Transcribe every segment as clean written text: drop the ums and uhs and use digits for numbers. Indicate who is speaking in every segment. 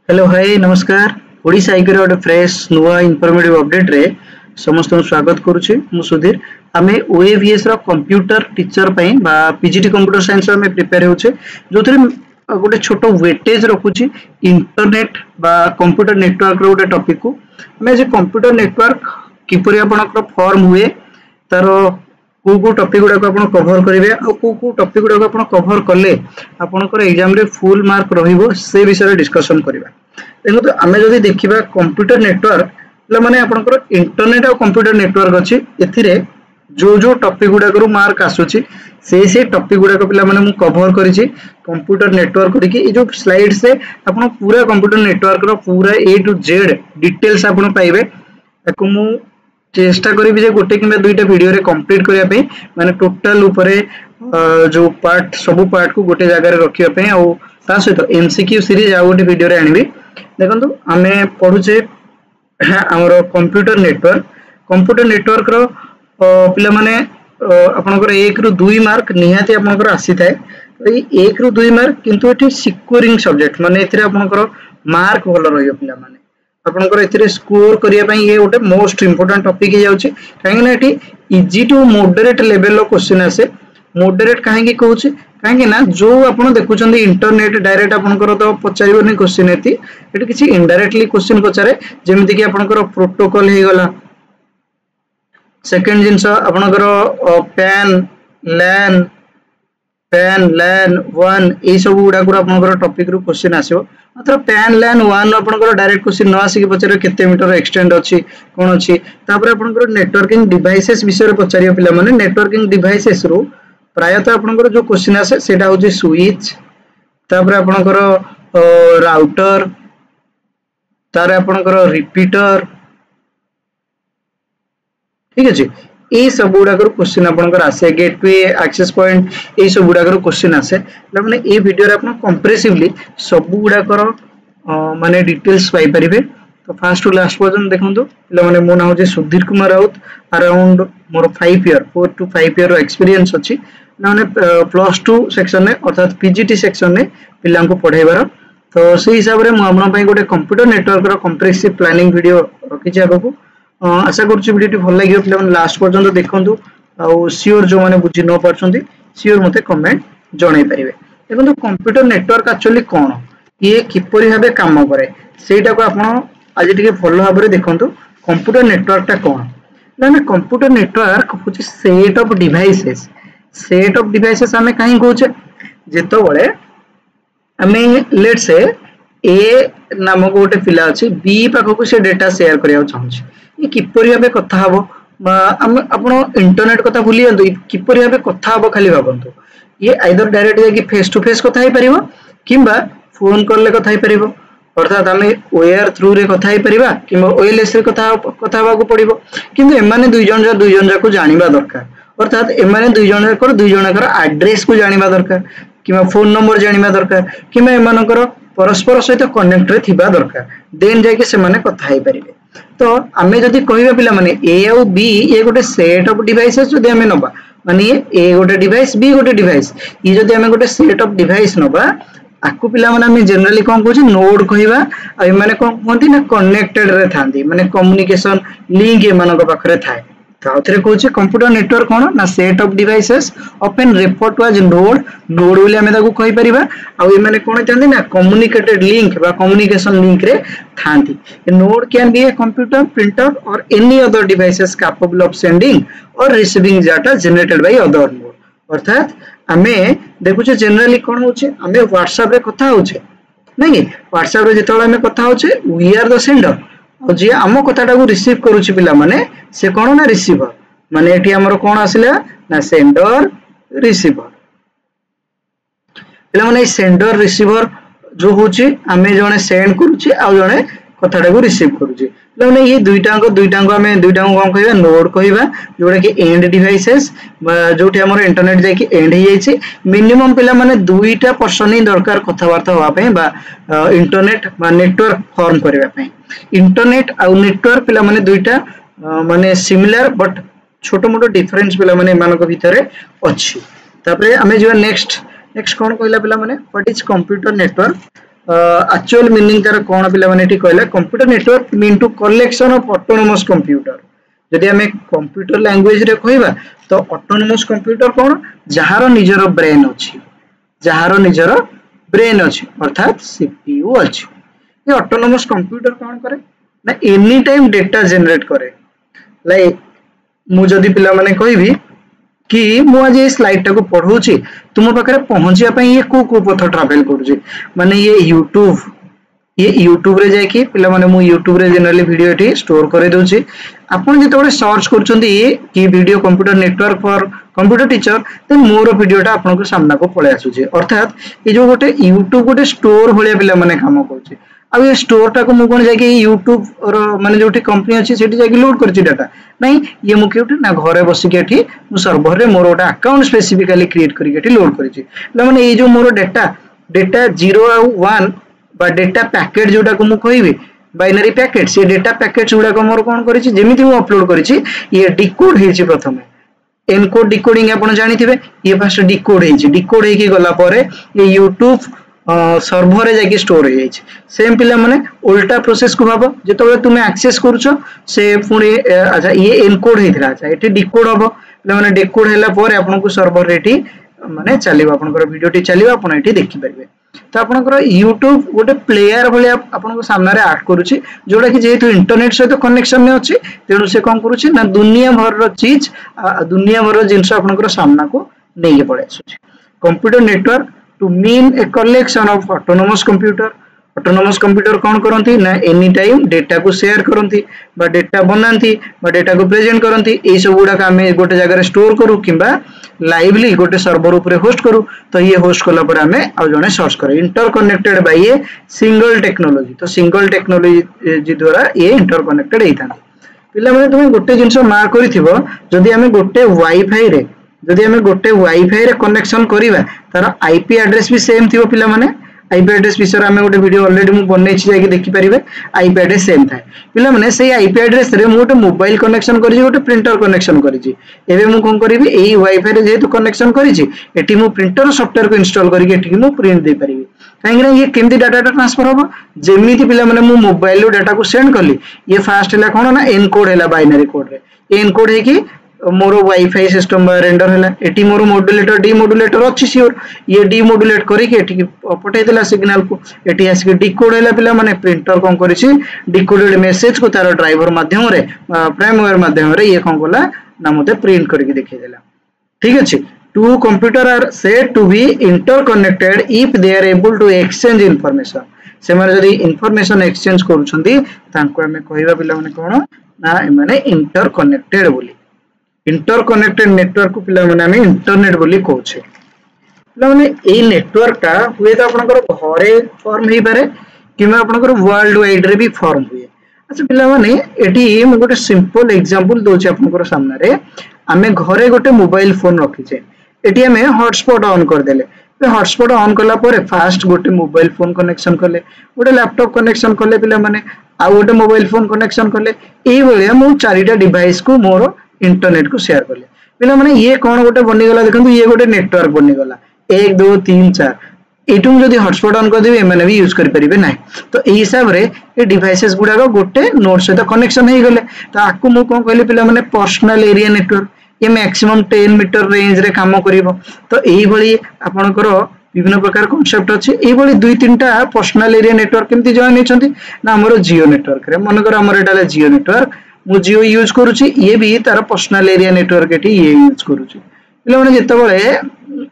Speaker 1: Hello hi नमस्कार ओडिशा आईकर गोटे fresh नुआ इनफॉर्मेटिव अपडेट रे समस्त स्वागत करुछि मु सुधीर आमे ओएवीएस रो कंप्यूटर टीचर पई बा पीजीटी कंप्यूटर साइंस में प्रिपेयर होचे जोथरे गोटे छोटो वेटेज रखुछि इंटरनेट बा कंप्यूटर नेटवर्क रो गोटे टॉपिक को आमे जे कंप्यूटर नेटवर्क किपरि आपनकर फॉर्म हुए तारो को टॉपिक गुडा को आपण कवर करिवे आ को टॉपिक गुडा को आपण कवर करले आपनकर एग्जाम रे फुल मार्क रहिबो से विषय डिस्कशन करिवा देखो तो आमे जदी देखिबा कंप्यूटर नेटवर्क माने आपनकर इंटरनेट और कंप्यूटर नेटवर्क अछि एथिरे जो टॉपिक गुडा को मार्क आसुची से टॉपिक गुडा को पिला माने मु कवर करिछि कंप्यूटर नेटवर्क करिके ए जो स्लाइड से आपण पूरा कंप्यूटर नेटवर्क रो पूरा ए टू जेड डिटेल्स आपण पाइबे ताको मु चेष्टा करी जे गोटे कि दुईटा वीडियो रे कंप्लीट करिया पे माने टोटल ऊपर जो पार्ट सब पार्ट को गोटे जगह रे रखिया पे आ ता सहित एमसीक्यू सीरीज आ गोटे वीडियो रे आनिबी देखंतु आमे पढुचे हमरो कंप्यूटर नेटवर्क रो पिला माने आपनकर 1 रु 2 मार्क निहाती आपनकर आसी थाए ए 1 रु 2 मार्क किंतु एठी सिक्योरिंग सब्जेक्ट माने एथिरे आपनकर मार्क भलो रहियो पिला माने आपनकर एथिरे स्कोर करिया पई ये गोटे मोस्ट इंपोर्टेंट टॉपिक हे जाउची काहे ना एठी इजी टू मॉडरेट लेवल रो क्वेश्चन आसे मॉडरेट काहे की कहूची काहे ना जो आपण देखुचंदी इंटरनेट डायरेक्ट आपनकर तो पचारिबोनी क्वेश्चन एठी किछि इनडायरेक्टली क्वेश्चन पचारे जेमिति कि आपनकर प्रोटोकॉल हे गला सेकंड जिंस आपनकर पैन लैन 1 ए सब गुडा को आपनकर टॉपिक रो क्वेश्चन आसीबो मात्र पैन लैन 1 आपनकर डायरेक्ट क्वेश्चन न आसी कि पचारे केते मीटर एक्सटेंड अछि कोन अछि तापर आपनकर नेटवर्किंग डिवाइसेस विषय रे पचारियो पिला माने नेटवर्किंग डिवाइसेस रो प्रायतः आपनकर जो क्वेश्चन आसे सेटा होची स्विच तापर आपनकर राउटर तार आपनकर रिपीटर ठीक अछि ए सब गुडा को क्वेश्चन आपनकर आसे गेटवे एक्सेस पॉइंट ए सब गुडा को क्वेश्चन आसे माने ए वीडियो रे आपन कंप्रेसिवली सब गुडा को माने डिटेल्स पाई परिबे तो फर्स्ट टू लास्ट पर्यंत देखंतु पिला माने मो नाम जे Sudhir Kumar Raut around more 5 year 4 to 5 year experience अछि माने प्लस 2 सेक्शन में अर्थात पीजीटी सेक्शन में पिला को पढाइबार तो से हिसाब रे मु आपन पई गोटे कंप्यूटर नेटवर्क रो कंप्रेसिव प्लानिंग वीडियो रखि छी आगो आशा करूँ वीडियो भल लगे पे लास्ट पर्यंत देखो आउ सियोर जो मैंने बुझी न पार्टी सियोर मते कमेंट जन पारे देखो कंप्यूटर नेटवर्क एक्चुअली कौन ये किपरि भाबे काम करे सेटा को आपण आज टिके भल भाव में देखो कंप्यूटर नेटवर्क टा कौन ना कंप्यूटर नेटवर्क होची सेट ऑफ डिवाइसेस आमे काहे कहूचे जेतो बळे आमे लेट से ए नामक गोटे पिला अछि बी पाखकु से डेटा शेयर करिया चाहूछि ये किपरि भाबे कथा हबो आपण इंटरनेट कथा भूली जंतु किपरि भाबे कथा हबो खाली भाबंतु ये आइदर डायरेक्ट जाकी फेस टू फेस कथा ही परिबो किंबा फोन कॉल ले कथा ही परिबो अर्थात आमे वायर थ्रू रे कथा ही परिबा किंबा वायरलेस रे कथा हबा को पड़िबो किंतु एमाने दुई जन जाको जानिबा दरकार अर्थात एमाने दुई जन एड्रेस को जानिबा दरकार किंबा फोन नंबर जानिबा दरकार किंबा एमानकर परस्पर सहित कनेक्ट रे थिबा दरकार देन जाके से माने कथा ही परिबे तो आमे जदी कहिबा पिला माने ए और बी ये गोटे सेट ऑफ डिवाइसेस जदी आमे नबा माने ए गोटे डिवाइस बी गोटे डिवाइस ये जदी आमे गोटे सेट ऑफ डिवाइस नबा आकु पिला माने आमे जनरली कोन कहू छी नोड कहिबा आ माने कोन कहंती ना कनेक्टेड रे थांदी माने कम्युनिकेशन लिंक ए मानक पाखरे थाए तो आउथरे कहू छी कंप्यूटर नेटवर्क कोन ना set of devices often refer to as node बोले आमे ताकू कहि परिबा आ ए माने कोन थांदी ना कम्युनिकेटेड लिंक बा कम्युनिकेशन लिंक रे थांदी a node can be a computer printer or any other devices capable of sending or receiving data generated by other node अर्थात आमे देखु छे जनरली कोन होचे आमे व्हाट्सएप रे कथा होचे नहीं व्हाट्सएप रे जेतोला आमे कथा होचे वी आर द सेंडर जे आम कथाटा को रिसीव करूची पिला माने से कोन ना रिसीवर माने एठी हमर कोन आसिला ना सेंडर रिसीवर पिला माने सेंडर रिसीवर जो होची आमे जने सेंड करूची आ जने कथाटा को रिसीव करूची पिला माने ये दुईटांग आमे दुईटांग कोन कहबा नोड कहबा जोडा कि एंड डिवाइसेस जोठी हमर इंटरनेट जाय कि एंड हे जायछि मिनिमम पिला माने दुईटा पर्सन ही दरकार कथा वार्ता होवा पे बा इंटरनेट बा नेटवर्क फॉर्म करबा पे इंटरनेट आ नेटवर्क पिला माने दुईटा माने सिमिलर बट छोटो मोटो डिफरेंस पिला माने मानक भितरे अछि तापरे हमें जो नेक्स्ट कोन कहला पिला माने what is computer network actual meaning तार कौन पिला माने एठी कहला computer network mean to collection of autonomous computer जदि हमें कंप्यूटर लैंग्वेज रे कहबा तो ऑटोनोमस कंप्यूटर कौन जहार निजर ब्रेन अछि जहार निजर ब्रेन अछि अर्थात सीपीयू अछि ये ऑटोनोमस कंप्यूटर कौन करे ना एनी टाइम डेटा जनरेट करे लाइक मु जदि पिला माने कहबी कि मु आज ये स्लाइड टाको पढौची तुम पाखरे पहुंचिया पई ये को पथ ट्रैवल करूची माने ये यूट्यूब रे जाय कि पिला माने मु यूट्यूब रे जनरली वीडियो एठी स्टोर करे दोची आपण जेतबे सर्च करचंदी कि video computer network for computer teacher ते मोर वीडियोटा आपन को सामना को पळे आसुची अर्थात ये जो गोटे यूट्यूब गोटे स्टोर भलिया पिला माने काम करची अब ये स्टोर टाको मु कोन जाय कि यूट्यूब रो माने जोठी कंपनी अछि सेठी जाय कि लोड करची डाटा नहीं ये मु केउठी ना घरे बसी के एठी मु सर्वर रे मोर गोटे अकाउंट स्पेसिफिकली क्रिएट करी के एठी लोड करची माने ये जो मोर डेटा 0 और 1 बा डेटा पैकेट जोटा को मु कहबी बाइनरी पैकेट से डेटा पैकेट जोटा को मोर कोन करिछि जेमिति मु अपलोड करिछि ये डिकोड हेछि प्रथमे एनकोड डिकोडिंग आपण जानि थिबे ये फर्स्ट डिकोड हे कि गला परे ये यूट्यूब सर्वर रे जाके स्टोर हो जाइछ सेम पिला माने उल्टा प्रोसेस को भाबो जेतबे तुमे एक्सेस करूछो से पुनी अच्छा ये एनकोड हेथिला अच्छा एठी डिकोड हबो पिला माने डिकोड हैला परे आपन को सर्वर रे एठी माने चलिबो आपनकर वीडियो टी चलिबो आपन एठी देखि परिबे तो आपनकर YouTube गोटे प्लेयर भले आपन को सामने रे ऐड करूची जोडा कि जेहेतु इंटरनेट सहित कनेक्शन ने अछि तेनु से कोन करूची ना दुनिया भर रो चीज दुनिया भर रो जिंस आपनकर सामना को नेगे पड़े आछुची computer network to mean a collection of autonomous computer कौन करंती ना एनी टाइम डेटा को शेयर करंती बा डेटा बनांती बा डेटा को प्रेजेंट करंती ए सब गुडा का हमें गोटे जगह रे स्टोर करू किबा लाइवली गोटे सर्वर ऊपर होस्ट करू तो ये होस्ट कला पर हमें आ जने सर्च करे inter connected by a single technology तो सिंगल टेक्नोलॉजी द्वारा ये इंटर कनेक्टेड हेता पिला माने तुम गोटे जिंस मार करिथिबो जदी हमें गोटे वाईफाई रे जदि हमें गोटे वाईफाई रे कनेक्शन करिवा तार आईपी एड्रेस भी सेम थिबो पिला माने आईपी एड्रेस विषय हमें गोटे वीडियो ऑलरेडी मु बनै छी जाके देखि परिबे आईपी एड्रेस सेम थाए पिला माने सेही आईपी एड्रेस रे मु गोटे मोबाइल कनेक्शन करि गोटे प्रिंटर कनेक्शन करि छी एबे मु कोन करिवि एही वाईफाई रे जेतु कनेक्शन करि छी एठी मु प्रिंटर सॉफ्टवेयर को इंस्टॉल करि के एठी मु प्रिंट दे परिबि काहेकि ये केमती डाटा ट्रांसफर होबो जेमिति पिला माने मु मोबाइल रो डाटा को सेंड करली ये फास्ट हला कोन ना एनकोड हला बाइनरी कोड रे एनकोड हे कि मोर वाईफाई सिस्टम रेंडर हैला एटी मोर मॉड्यूलेटर डीमॉड्यूलेटर अछि सियोर ये डीमॉड्यूलेट करी के एटी पठै देला सिग्नल को एटी आसी के डिकोड हैला पिला माने प्रिंटर कोन करि छी डिकोडेड मेसेज को तार ड्राइवर माध्यम रे प्राइमवेयर माध्यम रे ये कोन कोला ना मते प्रिंट करी के देखै देला ठीक अछि two computer are said to be interconnected if they are able to exchange information से माने जदी इंफॉर्मेशन एक्सचेंज करूछंदी तांको हमें कहबा पिला माने कोन ना माने इंटरकनेक्टेड बोली इंटरकनेक्टेड नेटवर्क को पिला माने हमें इंटरनेट बोली कहछे पिला माने ए नेटवर्क ता हुए तो आपनकर घरे फॉर्म हे पारे किमा आपनकर वर्ल्ड वाइड रे भी फॉर्म हुए अच्छा पिला माने एटी म गोटे सिंपल एग्जांपल दोचे आपनकर सामने रे हमें घरे गोटे मोबाइल फोन रखिछे एटी हमें हॉटस्पॉट ऑन कर देले पे हॉटस्पॉट ऑन कला परे फास्ट गोटे मोबाइल फोन कनेक्शन करले गोटे लैपटॉप कनेक्शन करले पिला माने आ गोटे मोबाइल फोन कनेक्शन करले एई बेले मु चारिटा डिवाइस को मोर इंटरनेट को शेयर करले पिला माने ये कोन गोटे बनि गला देखंतु ये गोटे नेटवर्क बनि गला 1 2 3 4 एटुम जदी हॉटस्पॉट ऑन कर देबे माने भी यूज कर परिबे नै तो एई हिसाब रे ए डिवाइसेस गुडा को गोटे नोड से तो कनेक्शन हे गले तो आकु मु कोन कहले पिला माने पर्सनल एरिया नेटवर्क ये मैक्सिमम 10 मीटर रेंज रे काम करिवो तो एई भली आपनकर विभिन्न प्रकार कांसेप्ट अछि एई भली 2-3 टा पर्सनल एरिया नेटवर्क केमति जॉइन हेचंती ना हमरो जियो नेटवर्क रे मनकर हमर एटाले जियो नेटवर्क मु जियो यूज करूची ये भी तार पर्सनल एरिया नेटवर्क एटी ये यूज करूची पिला माने जेतबळे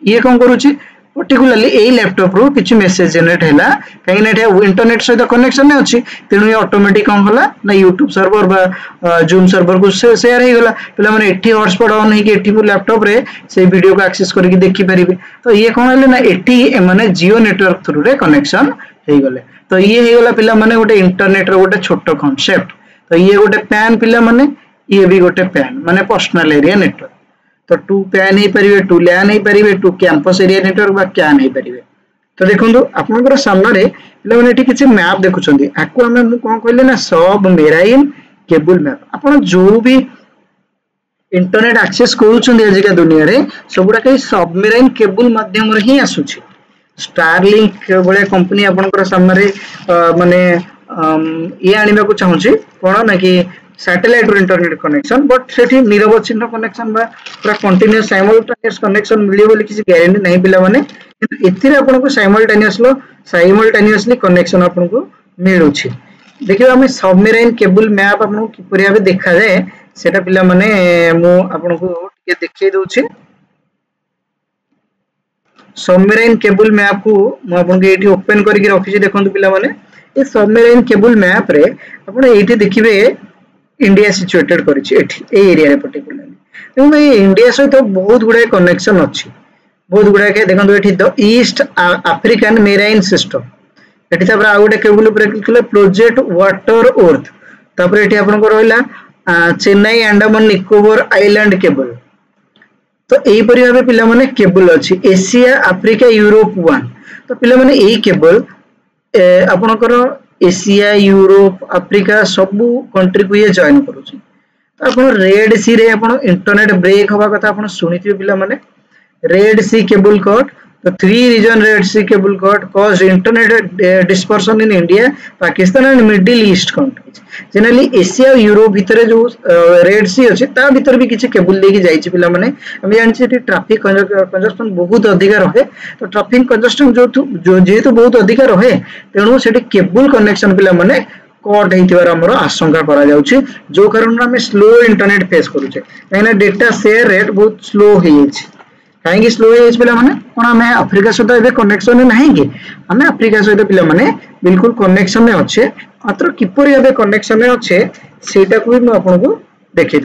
Speaker 1: ये कोन करूची पर्टिकुलरली ए लैपटॉप रो किछि मेसेज जनरेट हैला काहे ना एटा इंटरनेट सहित कनेक्शन ने अछि तेनु ये ऑटोमेटिक कोन होला ना YouTube सर्वर बा जूम सर्वर को शेयर हे गला पिला माने एठी हॉटस्पॉट ऑन हे कि एठी मु लैपटॉप रे से वीडियो को एक्सेस करि के देखि परिबे तो ये कोन हले ना एठी माने जियो नेटवर्क थ्रू रे कनेक्शन हे गले तो ये हे गला पिला माने गोटे इंटरनेट रो गोटे छोटो कांसेप्ट तो ये गोटे पैन पिला माने ये भी गोटे पैन माने पर्सनल एरिया नेटवर्क तो टू पैन ही परिबे टू लैन ही परिबे टू कैंपस एरिया नेटवर्क बा कैन ही परिबे तो देखंतु आपनकर सामने रे पिला माने एठी किछि मैप देखुछंदी आकु हमें मु कोन कहले ना सब मेराइन केबल मैप आपण जो भी इंटरनेट एक्सेस करूछंदी आज का दुनिया रे सबुडा के सबमेराइन केबल माध्यम रे ही आसुछि स्टारलिंक भाया कंपनी आपनकर सामने माने ये आनिबा को चाहूची कोन ना कि सैटेलाइट रो इंटरनेट कनेक्शन बट सेठी निरवच्छिन्न कनेक्शन बा पूरा कंटीन्यूअस साइमल्टेनियस कनेक्शन मिलियो बोली किसी गारंटी नहीं पिला माने किंतु एथिरे आपन को साइमल्टेनियसली कनेक्शन आपन को मिलुछि देखियो हमें सबमरीन केबल मैप आपन को किपरि भाबे देखा जाए सेटा पिला माने मु आपन को टिके देखै दउछि सबमरीन केबल मैप को मु आपन के एठी ओपन करिक रखिछि देखंतु पिला माने ए सबमरीन केबल मैप रे आपन एठी देखिबे इंडिया सिचुएटेड करिछि एठी ए एरिया रे पर्टिकुलरली देखो भाई इंडिया सहित बहुत गुडा कनेक्शन अछि बहुत गुडा के देखंतु एठी the east African marine system एठी तापर आ गुडा केबल ऊपर क्लिक प्रोजेक्ट वाटर अर्थ तापर एठी आपन को रहला चेन्नई अंडमान निकोबार आइलैंड केबल तो एही परि भाबे पिला माने केबल अछि एशिया अफ्रीका यूरोप 1 तो पिला माने एही केबल आपनकर एशिया यूरोप अफ्रीका सबु कंट्री को ये जॉइन करूची तो आपण रेड सी रे आपण इंटरनेट ब्रेक होबा कथा आपण सुनिथिबे पिला माने रेड सी केबल कट तो 3 reason red sea cable cut cause internet dispersion in India Pakistan and middle east countries generally Asia और यूरोप भीतर जो रेड सी अछि ता भीतर भी किछि केबल लेके जाइछि पिला माने हम जानि छी ट्रैफिक कंजस्टन बहुत अधिक रहे तो ट्रैफिक कंजस्टन जो जेहेतु बहुत अधिक रहे तेणु सेठी केबल कनेक्शन पिला माने कट हेतिबार हमर आशंका करा जाउछि जो कारण हम स्लो इंटरनेट फेस करूछे काहेना डेटा शेयर रेट बहुत स्लो हे अछि काहेकि स्लो हे अछि पिला माने कोन हम अफ्रीका सहित एबे कनेक्शन नाही कि हम अफ्रीका सहित पिला माने बिल्कुल कनेक्शन में अच्छे मात्र किपरि एबे कनेक्शन में अच्छे सेटा को भी मैं आपन को देखै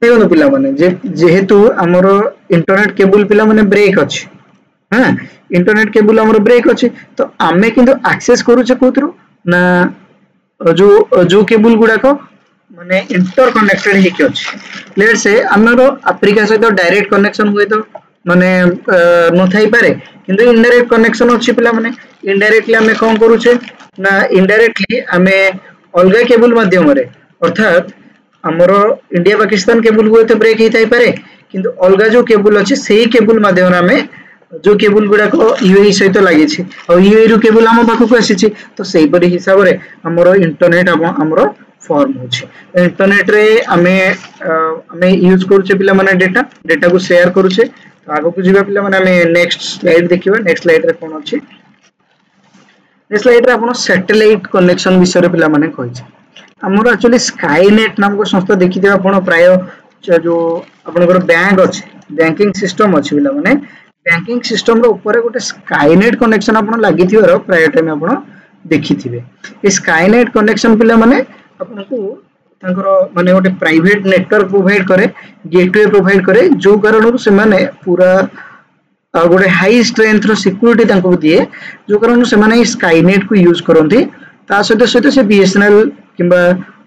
Speaker 1: देखो पिला माने जेहेतु हमर इंटरनेट केबल पिला माने ब्रेक अछि हां इंटरनेट केबल हमर ब्रेक अछि तो आमे किंतु एक्सेस करूछे कोथरो ना जो केबल गुडा को माने इंटर कनेक्टेड हे के अछि लेट्स से हमर अफ्रीका सहित डायरेक्ट कनेक्शन हुए तो माने न थाई पारे किंतु इनडायरेक्ट कनेक्शन अछि पिला माने इनडायरेक्टली हमें कोन करूछे ना इनडायरेक्टली हमें अलगा केबल माध्यम रे अर्थात हमरो इंडिया पाकिस्तान केबल हुए तो ब्रेक ही थाई पारे किंतु अलगा जो केबल अछि सेही केबल माध्यम रे हमें जो केबल गुडा को यूएई सहित लागि छि और यूएई रो केबल हम पाखु को आसी छि तो सेही परि हिसाब रे हमरो इंटरनेट हमरो फॉर्म होछि इंटरनेट रे हमें यूज करूछे पिला माने डेटा को शेयर करूछे तो आगो को जिबा पिला माने हमें नेक्स्ट स्लाइड देखिबा नेक्स्ट स्लाइड रे कोन अछि नेक्स्ट स्लाइड रे आपण सैटेलाइट कनेक्शन विषय रे पिला माने कहि छै हमरो एक्चुअली स्काईनेट नाम को संस्था देखि देबा आपण प्राय जो आपनकर बैंक अछि बैंकिंग सिस्टम अछि पिला माने बैंकिंग सिस्टम रो ऊपर गोटे स्काईनेट कनेक्शन आपण लागिथिबार प्राय टाइम आपण देखिथिबे ए स्काईनेट कनेक्शन पिला माने आपन को तांकर माने गोटे प्राइवेट नेटवर्क प्रोवाइड करे गेटवे प्रोवाइड करे जो कारण से माने पूरा गोटे हाई स्ट्रेंथ रो सिक्योरिटी तांको दिए जो कारण से माने स्काईनेट को यूज करंती ता सहित से बीएसएनएल किबा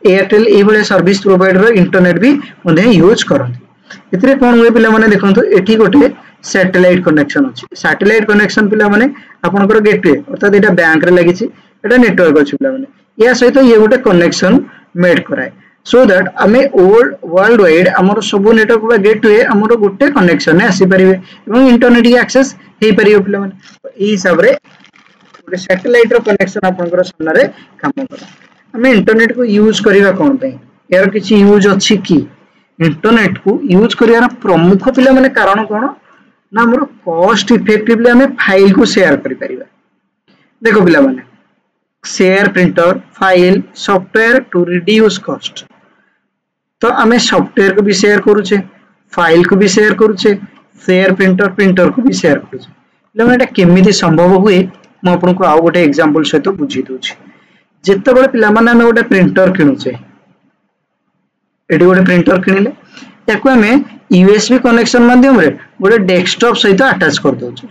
Speaker 1: एयरटेल ए बळे सर्विस प्रोवाइडर इंटरनेट भी मध्ये यूज करंती एतरे कोन होय पिला माने देखंतु एठी गोटे सैटेलाइट कनेक्शन अछि सैटेलाइट कनेक्शन पिला माने आपनकर गेटवे अर्थात एटा बैंक रे लागि छि एटा नेटवर्क अछि पिला माने या सहित ये गोटे कनेक्शन मेड कराय सो दैट हमें वर्ल्ड वाइड हमर सब नेटवर्क बा गेटवे हमर गोटे कनेक्शन ने आसी परिबे एवं इंटरनेट की एक्सेस हे परिबे पिला माने ई हिसाब रे गोटे सैटेलाइट रो कनेक्शन आपनकर सामने रे काम करा हमें इंटरनेट को यूज करिवा कोन पे यार किछि यूज अछि की इंटरनेट को यूज करियार प्रमुख पिला माने कारण कोन ना हमर कॉस्ट इफेक्टिवली हमें फाइल को शेयर करि परिबा देखो पिला माने share printer file software to reduce cost तो हमें सॉफ्टवेयर को भी शेयर करूछे फाइल को भी शेयर करूछे शेयर प्रिंटर को भी शेयर करूछे लेकिन एटा केमिति संभव हुए म आपन को आउ गोटे एग्जांपल सहित बुझी दोछि जेते बळे पिला माने हम गोटे प्रिंटर किनुछे एटी गोटे प्रिंटर किनिले याको हमें यूएसबी कनेक्शन माध्यम रे गोटे डेस्कटॉप सहित अटैच कर दोछु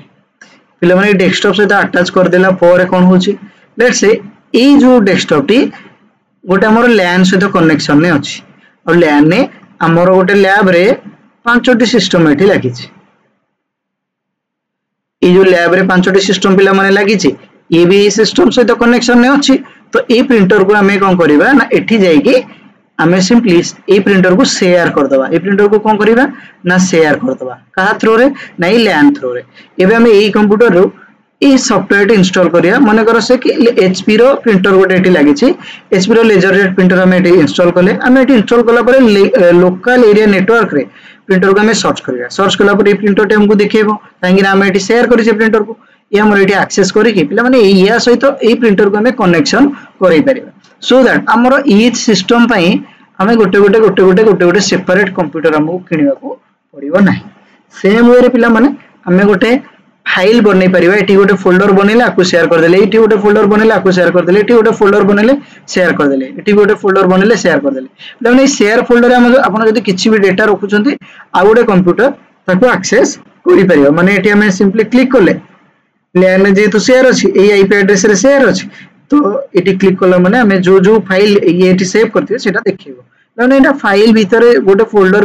Speaker 1: पिला माने डेस्कटॉप सहित अटैच कर देला पर कोन होछि लेट्स से ए जो डेस्कटॉप टी गोटे हमर लैन सहित कनेक्शन ने अछि और लैन ने हमर गोटे लैब रे 5टी सिस्टम एठी लागि छि ए जो लैब रे 5टी सिस्टम पिला माने लागि छि ए भी सिस्टम सहित कनेक्शन ने अछि तो ए प्रिंटर को हमें कोन करबा ना एठी जाई कि आमे सिंपली ए प्रिंटर को शेयर कर दबा ए प्रिंटर को कोन करिबा ना शेयर कर दबा कहा थ्रू रे नै लैन थ्रू रे एबे हमें ए कंप्यूटर रो ए सॉफ्टवेयर इंस्टॉल करिया माने कर से कि एचपी रो प्रिंटर गोटे एटी लागि छि एचपी रो लेजर जेट प्रिंटर हमें एटी इंस्टॉल करले हमें एटी इंस्टॉल करला परे लोकल एरिया नेटवर्क रे प्रिंटर को हमें सर्च कला पर ए प्रिंटर टे हमको देखैबो काहेकि ना हमें एटी शेयर करि छै प्रिंटर को ये हमर एटी एक्सेस करि कि पिला माने या सहित ए प्रिंटर को हमें कनेक्शन करै परिबा सो दैट हमर ईच सिस्टम पई हमें गोटे सेपरेट कंप्यूटर हमको किनिबा को पड़िबो नाही सेम वे रे पिला माने हमें गोटे फाइल बनै परिबा एटी गोटे फोल्डर बनेला आकु शेयर कर देले एटी गोटे फोल्डर बनेला आकु शेयर कर देले एटी गोटे फोल्डर बनेले शेयर कर देले एटी गोटे फोल्डर बनेले शेयर कर देले माने शेयर फोल्डर हम आपण जदी किछि भी डेटा रखुचंती आ गोटे कंप्यूटर ताको एक्सेस करि परिबा माने एटी हमें सिंपली क्लिक करले लैन जे तो शेयर अछि ए आईपी एड्रेस रे शेयर अछि तो एटी क्लिक करला माने हमें जो जो फाइल ये एटी सेव करथिबे सेटा देखिबो माने एटा फाइल भीतर गोटे फोल्डर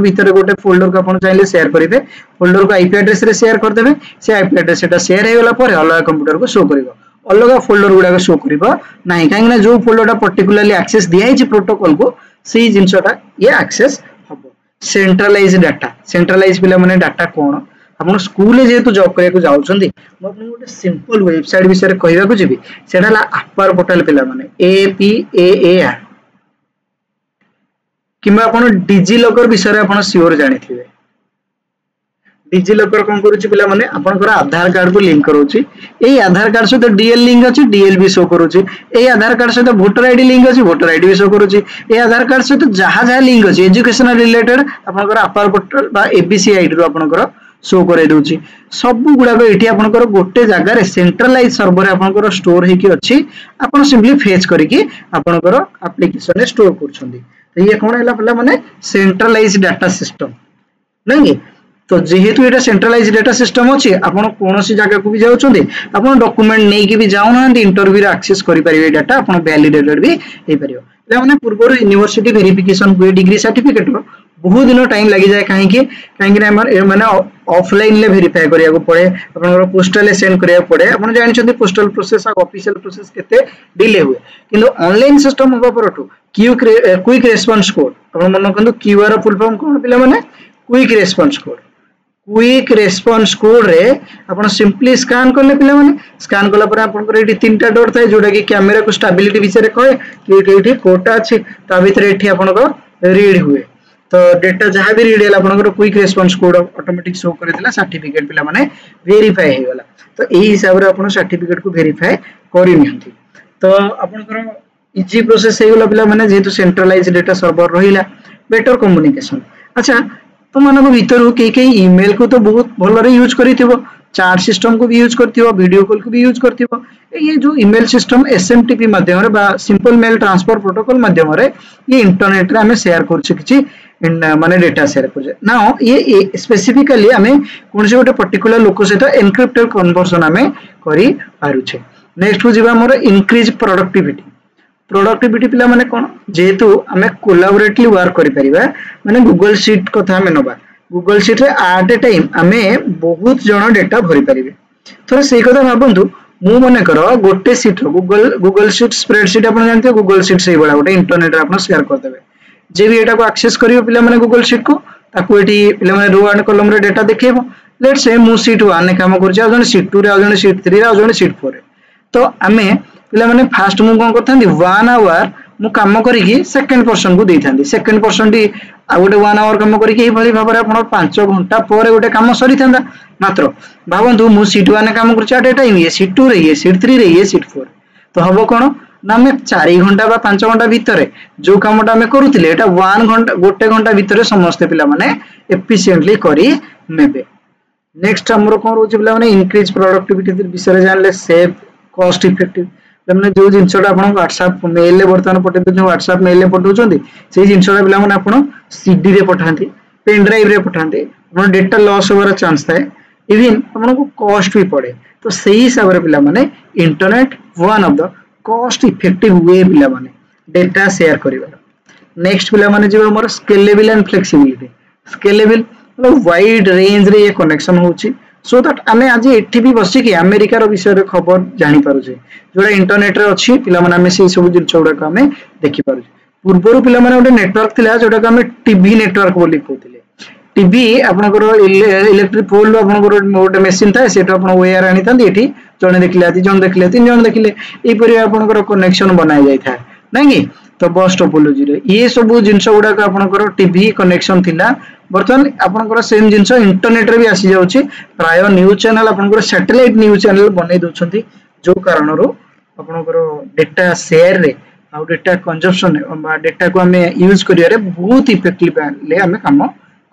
Speaker 1: को आपण चाहिले शेयर करिवे फोल्डर को आईपी एड्रेस रे शेयर कर देबे से आईपी एड्रेस सेटा शेयर हे गला पर अलग कंप्यूटर को शो करिवो अलग फोल्डर गुडा को शो करिवो नाही काहे ना जो फोल्डरटा पर्टिकुलरली एक्सेस दियाई छि प्रोटोकॉल को सेही जिंसटा ये एक्सेस हबो सेंट्रलाइज पिला माने डाटा कोन आपण स्कूल रे जेतु जॉब करिया को जाउछंदी म आपन गोटे सिंपल वेबसाइट विषय रे कहिबा को जिबी सेटा ला अपर पोर्टल पिला माने APAAR किमा आपण डिजी लॉकर विषय रे आपण श्योर जानिथिबे डिजी लॉकर कोन करूची पिला माने आपनकर आधार कार्ड को लिंक करूची एई आधार कार्ड सहित डीएल लिंक अछि डीएल भी शो करूची एई आधार कार्ड सहित वोटर आईडी लिंक अछि वोटर आईडी भी शो करूची एई आधार कार्ड सहित जहा लिंक अछि एजुकेशनल रिलेटेड आपनकर अपर पोर्टल बा एबीसी आईडी रो आपनकर शो करे दोची सब गुडा को एठी आपनकर गोटे जगह रे सेंट्रलाइज सर्वर आपनकर स्टोर हेकी अछि आपन सिंपली फेच करिकि आपनकर एप्लीकेशन रे स्टोर करछंदी तो ये कोन हैला पला माने सेंट्रलाइज डाटा सिस्टम नहीं तो जेहेतु एटा सेंट्रलाइज डाटा सिस्टम अछि आपन कोनोसी जगह को भी जाउछंदी आपन डॉक्यूमेंट नै कि भी जाउना इंटरव्यू रे एक्सेस करि परिबे डाटा आपन वैलिडेटेड भी हे परिबो ले माने पूर्व यूनिवर्सिटी वेरिफिकेशन हुए डिग्री सर्टिफिकेट रो बहुत दिन टाइम लगी जाए कहीं माने ऑफलाइन ले वेरीफाई करिया को पड़े आपन पोस्टल ले सेंड करिया पड़े आपन जानि छथि पोस्टल प्रोसेस आ ऑफिशियल प्रोसेस केते डिले हुए किंतु ऑनलाइन सिस्टम होबा परठू क्विक रेस्पॉन्स कोड आपन मन कंदु क्यूआर फुल फॉर्म कोन पिला माने क्विक रेस्पॉन्स कोड रे आपन सिंपली स्कैन करले पिला माने स्कैन करला पर आपन को एठी तीनटा डॉट थाए जोडा कि कैमरा को स्टेबिलिटी विषय रे कहे कि एठी कोडटा अछि ता भीतर एठी आपन को रीड हुए तो डेटा जहां भी रीड हैला आपन quick response code automatic show करे दिला सर्टिफिकेट पिला माने वेरीफाई हे गला तो एही हिसाब रे आपन सर्टिफिकेट को वेरीफाई करि निहंती तो आपन इजी प्रोसेस हे गला पिला माने जेतु सेंट्रलाइज डेटा सर्वर रहिला बेटर कम्युनिकेशन अच्छा तो मानक भीतर के ईमेल को तो बहुत भल रे यूज करिथिबो चार्ट सिस्टम को भी यूज करथिबो वीडियो कॉल को भी यूज करथिबो ये जो ईमेल सिस्टम एसएमटीपी माध्यम रे बा सिंपल मेल ट्रांसफर प्रोटोकॉल माध्यम रे ये इंटरनेट रे हमें शेयर करछि किछि माने डेटा शेयर करजे नाउ ये स्पेसिफिकली हमें कोनसे गोटे पर्टिकुलर लोक सहित एनक्रिप्टेड कन्वर्जन हमें करि पारुछे नेक्स्ट को जिबा हमर इंक्रीज प्रोडक्टिविटी पिला माने कोन जेतु हमें कोलैबोरेटिवली वर्क करि परिबा माने गूगल शीट कथा हमें नबा गूगल शीट रे एट ए टाइम हमें बहुत जण डेटा भरि परिबे थोर सेही कथा भाबंतु मु मने करो गोटे शीट रो गूगल शीट स्प्रेडशीट आपण जानते गूगल शीट सेही बडा गोटे इंटरनेट रे आपण शेयर कर देबे जे भी एटा को एक्सेस करियो पिला माने गूगल शीट को ताको एटी पिला माने रो एंड कॉलम रे डेटा देखैबो लेट्स से मु शीट 1 ने काम करछि आ जण शीट 2 रे आ जण शीट 3 रे आ जण शीट 4 रे तो हमें पिला माने फास्ट मु कोन करथांदी 1 आवर मु काम करिकि सेकंड पर्सन को देथांदी सेकंड पर्सन डी आ गोटे 1 आवर काम करिकि एही भली भाबरे आपण 5 घंटा पर गोटे काम सरी थांदा मात्र भाबंतु मु शीट 1 ने काम करछि आ टाइम ये शीट 2 रे ये शीट 3 रे ये शीट 4 तो हबो कोन ना हमें 4 घंटा बा 5 घंटा भीतर जो कामटा हमें करूतिले एटा 1 घंटा गोटे घंटा भीतर समस्त पिला माने एफिशिएंटली करी नेबे नेक्स्ट हमरो कोन रोछि पिला माने इंक्रीज प्रोडक्टिविटी विषय जानले सेव कॉस्ट इफेक्टिव तमने जो जिंसटा आपण WhatsApp मेल ले वर्तमान पठे जो WhatsApp मेल ले पठौचंदी सेही जिंसटा पिला माने आपण CD रे पठांती पेन ड्राइव रे पठांती आपण डेटा लॉस होबार चांस थाए इवन आपण को कॉस्ट भी पड़े तो सही हिसाब रे पिला माने internet one of the cost effective way पिला माने डेटा शेयर करिवार नेक्स्ट पिला माने जे हमर स्केलेबल एंड फ्लेक्सिबिलिटी स्केलेबल मतलब वाइड रेंज रे ये कनेक्शन होची सो दैट आमे आज एठी भी बसी कि अमेरिका रो विषय रे खबर जानि पारु जे जोडा इंटरनेट रे अछि पिला माने आमे से सब जिंस जोडा का आमे देखि पारु पूर्वर पिला माने गोटे नेटवर्क थिला जोटा को हमें टीवी नेटवर्क बोली कहथिले टीवी आपनकर इलेक्ट्रिक पोल आपनकर गोटे मशीन था सेटा आपन वायर आनी था एठी जने देखले आदि जने देखले तीन जने देखले ए परि आपनकर कनेक्शन बनाई जाय था नाही कि तो बस टोपोलॉजी रे ये सब जिंस गुडा को आपनकर टीवी कनेक्शन थिला बर्तमान आपनकर सेम जिंस इंटरनेट रे भी आसी जाउची प्राय न्यूज चैनल आपनकर सैटेलाइट न्यूज चैनल बनै दोछंती जो कारण रो आपनकर डेटा शेयर रे आ डेटा कंजम्पशन बा डेटा को हमें यूज करिया रे बहुत इफेक्टिवली ले हमें काम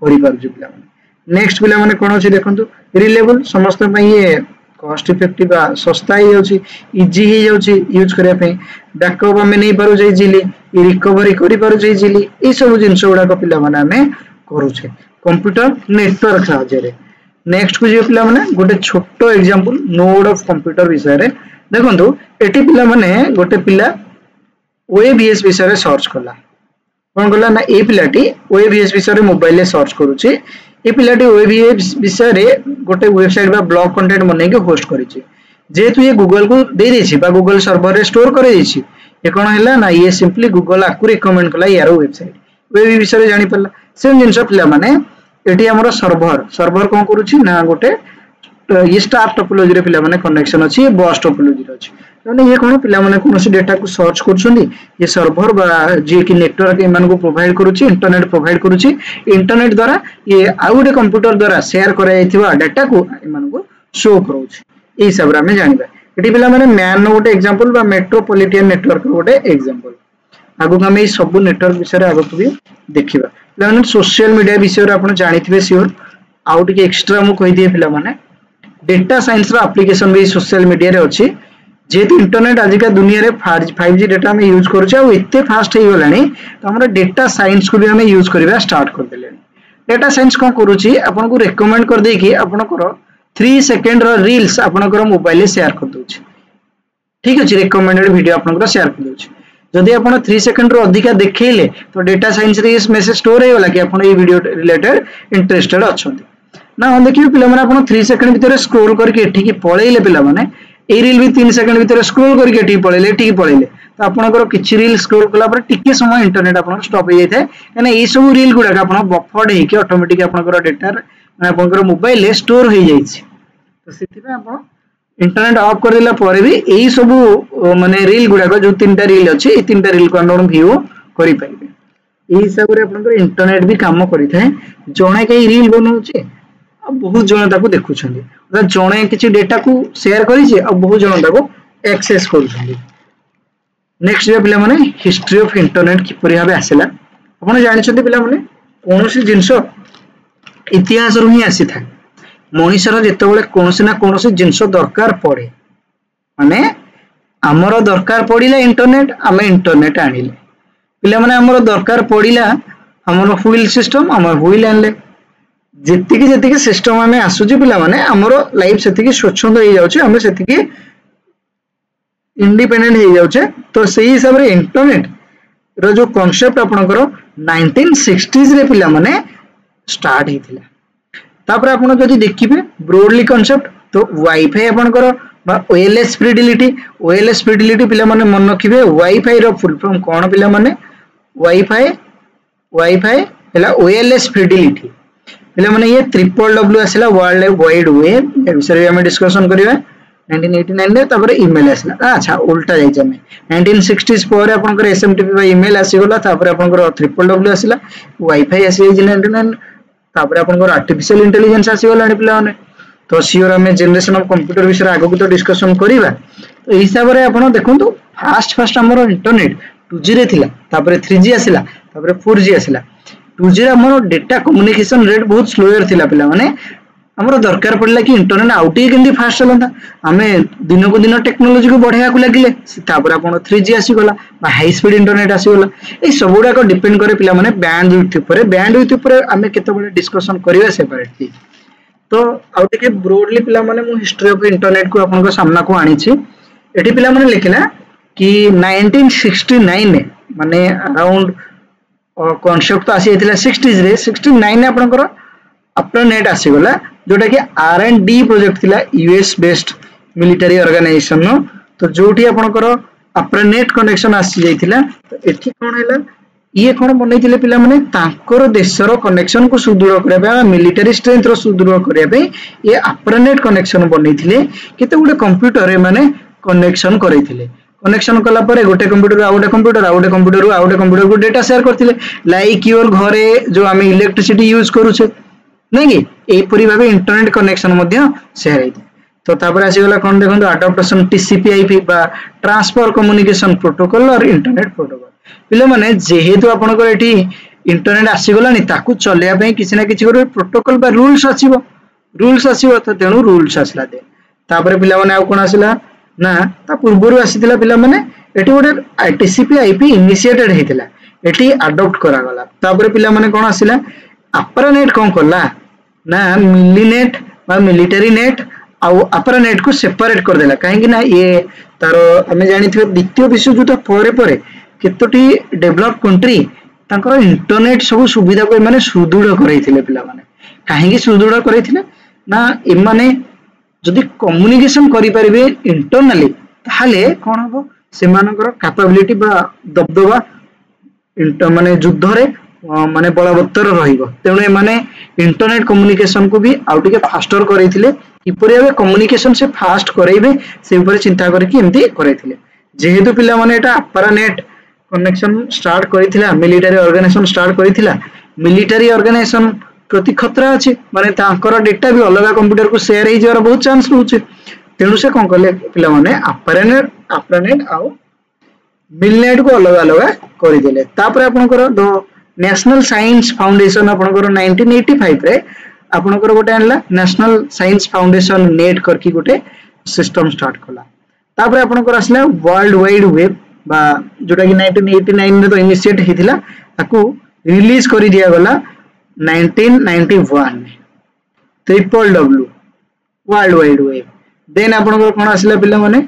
Speaker 1: करि पारजु पिला माने नेक्स्ट पिला माने कोन अछि देखंतु रिलेबल समस्त पई ये कॉस्ट इफेक्टिव आ सस्ता ही जाउची इजी ही जाउची यूज करिया पे बैकअप हमें नहीं पारु जे इजीली रिकवरी करि पारु जे इजीली ए सब जिंस गुडा को पिला माने हमें करू छे कंप्यूटर नेटवर्क साहाय्य रे नेक्स्ट को जे पिला माने गोटे छोटो एग्जांपल नोड ऑफ कंप्यूटर विषय रे देखंतु एटी पिला माने गोटे पिला ओएबीएस विषय रे सर्च कला कोन कला ना ए पिलाटी ओएबीएस विषय रे मोबाइल रे सर्च करूची ए पिलाटी ओएबीएस विषय रे गोटे वेबसाइट बा ब्लॉग कंटेंट बनै के होस्ट करिछि जेतु ये गूगल को दे देछि बा गूगल सर्वर रे स्टोर करे देछि ए कोन हैला ना ये सिंपली गूगल आकु रिकमेंड कला यार वेबसाइट ओएबी विषय रे जानि पल्ला सेम जिंस पिला माने एटी हमर सर्वर कोन करूछि ना गोटे ये स्टार टोपोलॉजी रे पिला माने कनेक्शन अछि बस टोपोलॉजी रे अछि माने ये कोन पिला माने कोनोसी डेटा को सर्च करछुंदी ये सर्वर बा जे कि नेटवर्क एमान को प्रोवाइड करूछि इंटरनेट प्रोवाइड करूछि इंटरनेट द्वारा ये आउटे कंप्यूटर द्वारा शेयर करा जायथिबा डेटा को एमान को शो करूछि ए हिसाब रे हमें जानिबा एटी पिला माने मैन नो गोटे एग्जांपल बा मेट्रोपॉलिटन नेटवर्क गोटे एग्जांपल आगु हम ए सब नेटवर्क विषय रे आगु भी देखिबा पिला माने सोशल मीडिया विषय रे आपण जानिथिबे सियोर आउट के एक्स्ट्रा मु कहि दिए पिला माने डेटा साइंस रो एप्लीकेशन भी सोशल मीडिया रे अछि जेतु इंटरनेट आजिका दुनिया रे 5G डेटा में यूज करूछ आ एते फास्ट हे गलानी तो हमरा डेटा साइंस को भी हमें यूज करबा स्टार्ट कर देले डेटा साइंस को करूची आपन को रेकमेंड कर दे कि आपन को 3 सेकंड रो रील्स आपन को मोबाइल रे शेयर कर दोछ ठीक अछि रेकमेंडेड वीडियो आपन को शेयर कर दोछ जदि आपन 3 सेकंड रो अधिका देखैले तो डेटा साइंस रे इस मैसेज स्टोर हे गला कि आपन ए वीडियो रिलेटेड इंटरेस्टेड अछंती ना हम देखियो पिला माने आपन 3 सेकंड भीतर स्क्रॉल करके एठी की पळेइले पिला माने ए रील भी 3 सेकंड भीतर स्क्रॉल करके एठी पळेइले तो आपनकर किछि रील स्क्रॉल कला पर टिके समय इंटरनेट आपन स्टॉप हो जाय थाए माने ए सब रील गुडा का आपन बफर्ड हे कि ऑटोमेटिक आपनकर डेटा माने आपनकर मोबाइल ले स्टोर हो जाय छै तो सेति पे आपन इंटरनेट ऑफ कर देला पर भी एई सब माने रील गुडा को जो तीनटा रील अछि ए तीनटा रील को आपण व्यू करि पाइबे ए हिसाब रे आपनकर इंटरनेट भी काम करि थाए जणे के रील बनउ छै बहुत जन ताको देखुछंदी जने किछि डेटा को शेयर करि छै आ बहुत जन ताको एक्सेस करूछंदी नेक्स्ट जे पिला माने हिस्ट्री ऑफ इंटरनेट कि परि भाबे आसेला आपण जानि छथि पिला माने कोनोसी जिंस इतिहास रु ही आसी था मनुष्यर जेतेबेले कोनोसी ना कोनोसी जिंस दरकार पड़े माने हमरो दरकार पड़िला इंटरनेट आमे इंटरनेट आनिले पिला माने हमरो दरकार पड़िला हमरो व्हील सिस्टम हमर व्हील आनले जेतिकी जेतिकी सिस्टम हमें आसुची पिला माने हमरो लाइफ सेतिकी स्वच्छंद हो जाउची हमें सेतिकी इंडिपेंडेंट हो जाउचे तो सही हिसाब रे इंटरनेट रो जो कांसेप्ट आपनकर 1960s रे पिला माने स्टार्ट हिथिला तापर आपण जदि देखिबे ब्रॉडली कांसेप्ट तो वाईफाई आपनकर बा ओएलएस फिडेलिटी पिला माने मन रखिबे वाईफाई रो फुल फॉर्म कोन पिला माने वाईफाई हला ओएलएस फिडेलिटी पिला माने ये www आसला वर्ल्ड वाइड वेब ए विषय में डिस्कशन करिवा 1989 रे तापर ईमेल आसला अच्छा उल्टा जाय जमे 1960s पर आपनकर एसएमटीपी बा ईमेल आसी गला तापर आपनकर www आसला वाईफाई आसी 1999 तापर आपनकर आर्टिफिशियल इंटेलिजेंस आसी गला पिला माने तो सियोर हमें जनरेशन ऑफ कंप्यूटर विषय आगो तो डिस्कशन करिवा तो हिसाब रे आपण देखंतु फास्ट हमरो इंटरनेट 2G रे थिला तापर 3G आसिला तापर 4G आसिला 2G रे हमरो डेटा कम्युनिकेशन रेट बहुत स्लोयर थिला पिला माने हमरो दरकार पड़ला कि इंटरनेट आउटी केंदी फास्ट चलंता हमें दिन को दिन टेक्नोलॉजी को बढ़िया को लागिले तापर आपण 3G आसी गला बा हाई स्पीड इंटरनेट आसी गला ए सबुडा को डिपेंड करे पिला माने बैंडविड्थ ऊपर हमें केते बडे डिस्कशन करिवा सेपरेटली तो आउटी के ब्रॉडली पिला माने मु हिस्ट्री ऑफ इंटरनेट को आपण को सामना को आनी छी एठी पिला माने लिखिला कि 1969 में माने अराउंड कॉन्सेप्ट तो आसी एथिला 60s रे 69 ने आपनकर अपना नेट आसी गला जोटा कि R&D प्रोजेक्ट थिला यूएस बेस्ड मिलिटरी ऑर्गेनाइजेशन नो तो जोठी आपनकर अपना नेट कनेक्शन आसी जाइथिला तो एठी कोन हैला ये कौन बनई पिला माने तांकर देशर कनेक्शन को सुदृढ़ करबा मिलिटरी स्ट्रेंथ रो सुदृढ़ करबा ये अप्रानेट कनेक्शन बनई केते गुटे कंप्यूटर रे माने कनेक्शन करैथिले कनेक्शन कला परे गोटे कंप्यूटर आ गोटे कंप्यूटर आ गोटे कंप्यूटर आ गोटे कंप्यूटर को डेटा शेयर करथिले लाइक योर घरे जो आमे इलेक्ट्रिसिटी यूज करूछे नै कि ए परि भाबे इंटरनेट कनेक्शन मध्य शेयर हेते तो तापर आसी गला कोन देखंतु अडॉप्टेशन टीसीपी/आईपी बा ट्रांसफर कम्युनिकेशन प्रोटोकॉल और इंटरनेट प्रोटोकॉल पिले माने जेहेतु आपनकर एठी इंटरनेट आसी गलानी ताकू चलेया पई किछि ना किछि कर प्रोटोकॉल बा रूल्स आसीबो तो तेनु रूल्स आसला दे तापर पिला माने आ कोन आसिला ना ता पूर्वरु आसीतिला पिला माने एठी गोटे टीसीपी/आईपी इनिशिएटेड हेतिला एठी अडॉप्ट करा गला तापर पिला माने कोन आसिला अप्रानेट कोन करला ना मिलिनेट बा मिलिटरी नेट आ अप्रानेट को सेपरेट कर देला काहे कि ना ये तारो हमें जानि थियो द्वितीय विश्व युद्ध परे परे केतोटी डेवलप कंट्री तांकर इंटरनेट सब सुविधा को माने सुदृढ़ करैथिले पिला माने काहे कि सुदृढ़ करैथिले ना ए माने जदि कम्युनिकेशन करि परिबे इंटरनली ताले कोन हबो सेमानकर कैपेबिलिटी बा दबदबा माने युद्ध रे माने बलवत्तर रहिबो तेणु माने इंटरनेट कम्युनिकेशन को भी आउटिके फास्टर करैथिले किपरि भाबे कम्युनिकेशन से फास्ट करैबे से ऊपर चिंता करके एमती करैथिले जेहेतु पिला माने एटा अप्रानेट कनेक्शन स्टार्ट करिथिला मिलिटरी ऑर्गेनाइजेशन स्टार्ट करिथिला मिलिटरी ऑर्गेनाइजेशन प्रति खतरा अछि माने तांकर डेटा भी अलग कंप्यूटर को शेयर हे जरा बहुत चांस रहउछि तेणु से कोन करले पिला माने अप्रानेट आ मिलनेट को अलग अलग करि देले तापर आपनकर दो नेशनल साइंस फाउंडेशन आपनकर 1985 रे आपनकर गोटे आनला नेशनल साइंस फाउंडेशन नेट करकी गोटे सिस्टम स्टार्ट कला तापर आपनकर आसला वर्ल्ड वाइड वेब बा जोटा कि 1989 रे तो इनिशिएट हिथिला ताकू रिलीज करि दिया गला 1991 www world wide web then आपनकर कोन आसला पिला माने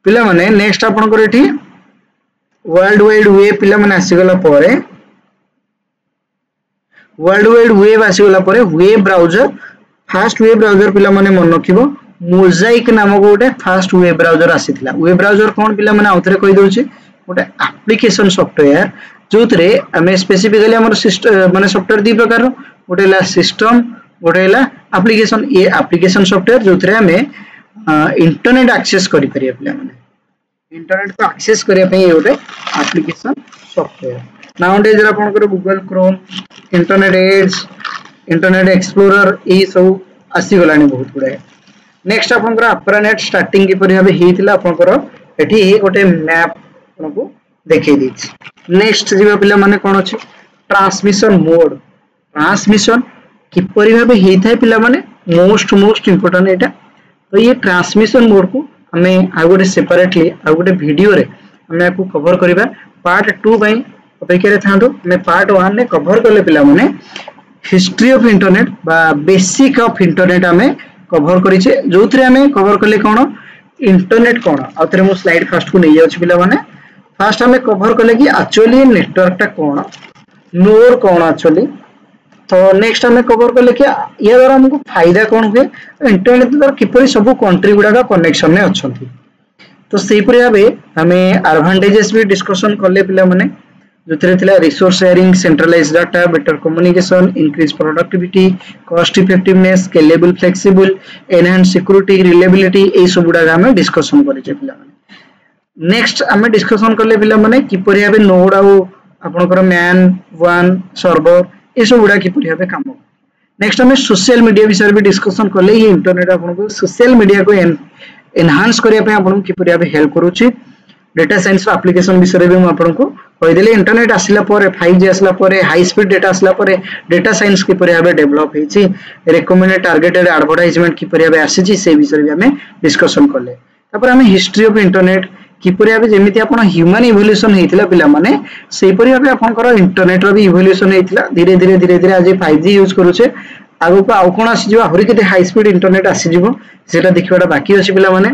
Speaker 1: पिला माने नेक्स्ट आपनकर एठी वर्ल्ड वाइड वेब पिला माने आसी गला परे वर्ल्ड वाइड वेब आसी गला परे web browser fast web browser पिला माने मन रखिबो मोजाइक नामक गोटे फास्ट वेब ब्राउजर आसीथिला वेब ब्राउजर कोन पिला माने आउथरे कहि दोछि गोटे एप्लीकेशन सॉफ्टवेयर जोतरे हमें स्पेसिफिकली हमर सिस्टम माने सॉफ्टवेयर दी प्रकार गोटे ला सिस्टम गोटे ला एप्लीकेशन ये एप्लीकेशन सॉफ्टवेयर जोतरे हमें इंटरनेट एक्सेस करि परिया पिला माने इंटरनेट को एक्सेस करिया पई गोटे एप्लीकेशन सॉफ्टवेयर नाउ डेज रा आपनकर Google Chrome internet Edge Internet Explorer ए सब आसी गलानी बहुत गुडा नेक्स्ट आपनकर अप्रानेट स्टार्टिंग के परि हबे हेतिला आपनकर एठी गोटे मैप आपनको देखै दिछि नेक्स्ट जीवा पिला माने कोन अछि ट्रांसमिशन कि परि हबे हेथाय पिला माने मोस्ट इंपोर्टेंट एटा तो ये ट्रांसमिशन मोड को हमें आ गोटे सेपरेटली आ गोटे वीडियो रे हमें आपको कवर करिबा पार्ट 2 पई अपेक्षा रे थांदो मैं पार्ट 1 ने कवर करले पिला माने हिस्ट्री ऑफ इंटरनेट बा बेसिक ऑफ इंटरनेट हमें कवर करिचे जोथरे हमें कवर करले कोन इंटरनेट कोन आउथरे मो स्लाइड फर्स्ट को नै जाउछ पिला माने फर्स्ट हमें कवर करले कि एक्चुअली नेटवर्क टा कोन नोड कोन एक्चुअली तो नेक्स्ट हमें कवर करले कि ये द्वारा हमको फायदा कोन हुए इंटरनेट द्वारा किपरि सब कंट्री गुडा का कनेक्शन में अछंती तो सेही परि भाबे हमें एडवांटेजेस भी डिस्कशन करले पिला माने जोथरे थिला resource sharing centralised data better communication increase productivity cost effectiveness scalable flexible enhance security reliability ए सब गुडा हमें डिस्कशन करिचे पिला माने नेक्स्ट हमें डिस्कशन करले पिला माने किपरि भाबे नोड आ आपनकर मैन वन सर्वर ये सब गुडा किपरि भाबे काम नेक्स्ट हमें सोशल मीडिया विषय भी डिस्कशन करले ये इंटरनेट आपनको सोशल मीडिया को एनहांस करिया पे आपनको किपरि भाबे हेल्प करूची डेटा साइंस एप्लीकेशन विषय भी आपको कहीदेली इंटरनेट आसला 5G आसला हाई स्पीड डेटा आसला डेटा साइंस किपरि भाबे डेवलप हेछि रिकमेंडेड टारगेटेड एडवर्टाइजमेंट किपरि भाबे आसीछि से विषय भी हमें डिस्कशन करले तापर हमें हिस्ट्री ऑफ इंटरनेट किपरि भाबे जेमिति आपण ह्यूमन इवोल्यूशन हेतिला पिला माने सेपरि भाबे आपनकर इंटरनेट रो भी इवोल्यूशन हेतिला धीरे धीरे आज 5G यूज करूछे आगो को आउ कोन आसी जिवो हरि केते हाई स्पीड इंटरनेट आसी जिवो सेटा देखिबाटा बाकी अछि पिला माने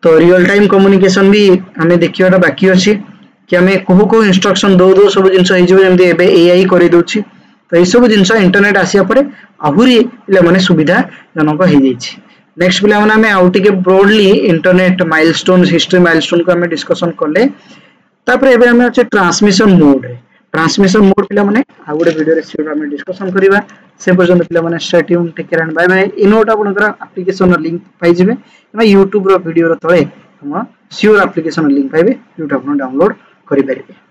Speaker 1: तो रियल टाइम कम्युनिकेशन भी हमें देखिबाटा बाकी अछि कि हमें को इंस्ट्रक्शन दो सब जिंस हे जिवो जेमते एबे एआई करि दोछि तो ये सब जिनस इंटरनेट आसिया परे आहुरी पिला माने सुविधा जनक हो जाइछि। नेक्स्ट पिला माने हमें आउ टिके broadly internet milestones history milestone को हमें डिस्कशन करले। तापर एबे हमें अछि ट्रांसमिशन मोड रे। ट्रांसमिशन मोड पिला माने आ गुडे वीडियो रे सियर हमें डिस्कशन करिवा। से पर्यंत पिला माने stay tune take care and bye bye. इनोट आपनकर एप्लीकेशन लिंक पाइ जिवे एमा YouTube रो वीडियो रो तळे हम सियर एप्लीकेशन लिंक पाइबे जोटा आपन डाउनलोड करि परिबे।